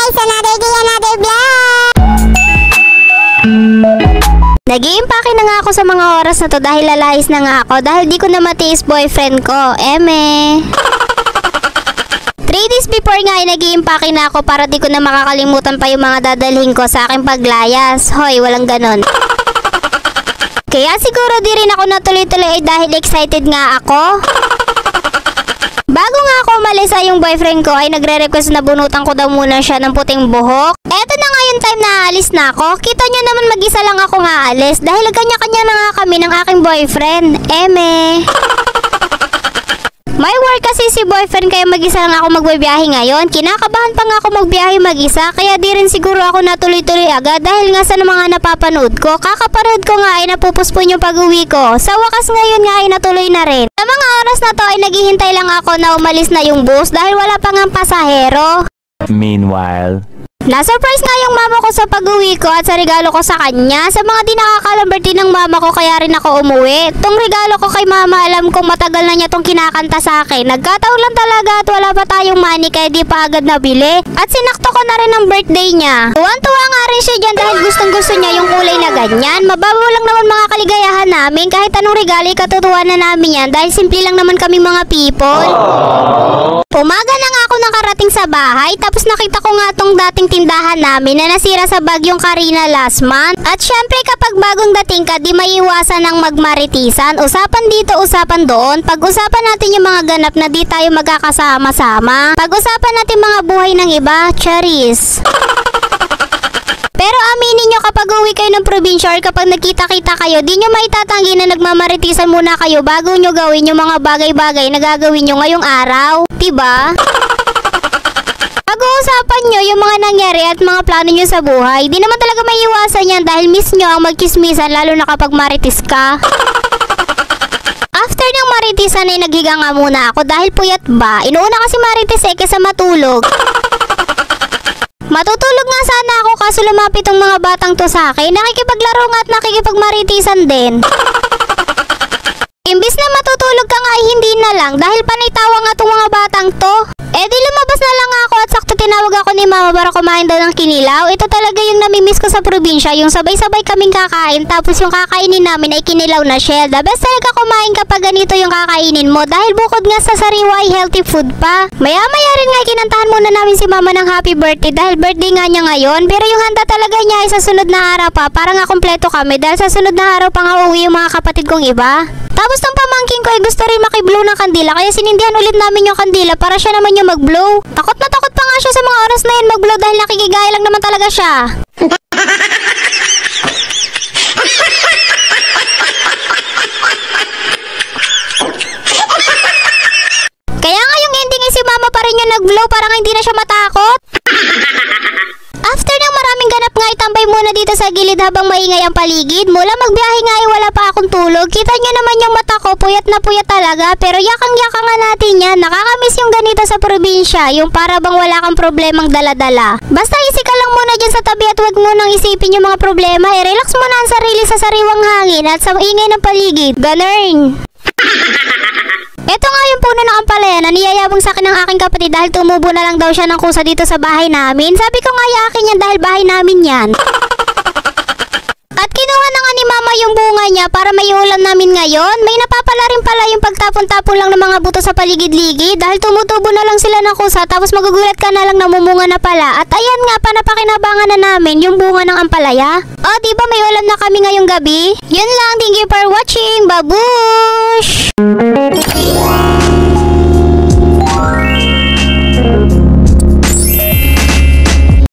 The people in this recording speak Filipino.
guys! Another day, another vlog! Nag-iimpake na nga ako sa mga oras na to dahil lalahis na nga ako dahil di ko na matiis boyfriend ko. 3 days before nga ay nag-iimpake na ako para di ko na makakalimutan pa yung mga dadalhin ko sa aking paglayas. Hoy, walang ganon. Kaya siguro di rin ako natuloy-tuloy dahil excited nga ako. Bago nga ako umalis ay yung boyfriend ko ay nagre-request na bunutan ko daw muna siya ng puting buhok. Eto na nga yung time na aalis na ako. Kita nyo naman mag-isa lang ako nga aalis dahil kanya-kanya na nga kami ng aking boyfriend. May work kasi si boyfriend kaya mag-isa lang ako magbibiyahe ngayon. Kinakabahan pa nga ako magbiyahe mag-isa kaya di rin siguro ako natuloy-tuloy agad dahil nga sa mga napapanood ko. Kakapanood ko nga ay napupuspon yung pag-uwi ko. Sa wakas ngayon nga ay natuloy na rin. Sa mga oras na to ay naghihintay lang ako na umalis na yung bus dahil wala pa nga pasahero. Meanwhile, na-surprise nga yung mama ko sa pag-uwi ko at sa regalo ko sa kanya. Sa mga di nakakalang birthday ng mama ko kaya rin ako umuwi. Tong regalo ko kay mama alam kong matagal na niya tong kinakanta sa akin. Nagkataon lang talaga at wala pa tayong money kaya di pa agad nabili. At sinakto ko na rin ang birthday niya. Tuwan-tuwa nga rin siya dyan dahil gustong-gusto niya yung kulay na ganyan. Mababaw lang naman mga kaligayahan namin. Kahit anong regalo ikatutuwa na namin yan dahil simple lang naman kami mga people. Umaga na nga ako nakarating sa bahay tapos nakita ko nga tong dating tindahan namin na nasira sa bagyong Karina last month. At syempre kapag bagong dating ka, di maiiwasan ng magmaritisan. Usapan dito, usapan doon. Pag-usapan natin yung mga ganap na di tayo magkakasama-sama. Pag-usapan natin mga buhay ng iba, charis. Pero aminin nyo kapag uwi kayo ng probinsya or kapag nagkita-kita kayo, di nyo maitatanggi na nagmamaritisan muna kayo bago nyo gawin yung mga bagay-bagay na gagawin nyo ngayong araw. Diba? Pag-uusapan nyo yung mga nangyari at mga plano nyo sa buhay, di naman talaga maiiwasan yan dahil miss nyo ang magkismisan lalo na kapag maritis ka. After ng maritisan ay naghiga nga muna ako dahil puyat ba? Inuuna kasi maritis kaysa matulog. Matutulog nga sana ako kaso lumapit tong mga batang to sa akin. Nakikipaglaro nga at nakikipagmaritisan din. Imbis na matutulog ka nga ay hindi na lang dahil panitawa nga tong mga batang to. Di lumabas na lang ako at sakto tinawag ako ni mama para kumain daw ng kinilaw. Ito talaga yung namimiss ko sa probinsya, yung sabay-sabay kaming kakain tapos yung kakainin namin ay kinilaw na shell. The best talaga kumain kapag ganito yung kakainin mo dahil bukod nga sa sariwa ay healthy food pa. Maya-maya rin nga kinantahan muna namin si mama ng happy birthday dahil birthday nga niya ngayon. Pero yung handa talaga niya ay sa sunod na araw pa para nga kompleto kami dahil sa sunod na araw pa nga uuwi yung mga kapatid kong iba. Tapos ng pamangking ko ay gusto rin makiblow ng kandila kaya sinindihan ulit namin yung kandila para siya naman yung mag-blow. Takot na takot pa nga siya sa mga oras na yun mag-blow dahil nakikigaya lang naman talaga siya. Kaya nga yung ending ay si mama pa rin yung nag-blow para nga hindi na siya matakot. After ng maraming ganap nga itambay muna dito sa gilid habang maingay ang paligid. Mula magbiyahe nga ay wala pa akong tulog. Kita nyo naman yung mata ko, puyat na puyat talaga. Pero yakang-yaka nga natin yan. Nakakamiss yung ganito sa probinsya. Yung para bang wala kang problemang dala-dala. Basta easy ka lang muna dyan sa tabi at huwag munang isipin yung mga problema. Relax muna ang sarili sa sariwang hangin at sa ingay ng paligid. Ganern! Ito nga yung puno ng ampalaya na niyayabang sa akin ng aking kapatid dahil tumubo na lang daw siya ng kusa dito sa bahay namin. Sabi ko nga akin yan dahil bahay namin yan. At kinuha na nga ni mama yung bunga niya para may ulam namin ngayon. May napapala rin pala yung pagtapon-tapon lang ng mga buto sa paligid-ligid dahil tumutubo na lang sila ng kusa tapos magugulat ka na lang na mumunga na pala. At ayan nga, panapakinabangan na namin yung bunga ng ampalaya. O, diba may ulam na kami ngayong gabi? Yun lang, thank you for watching. Babush!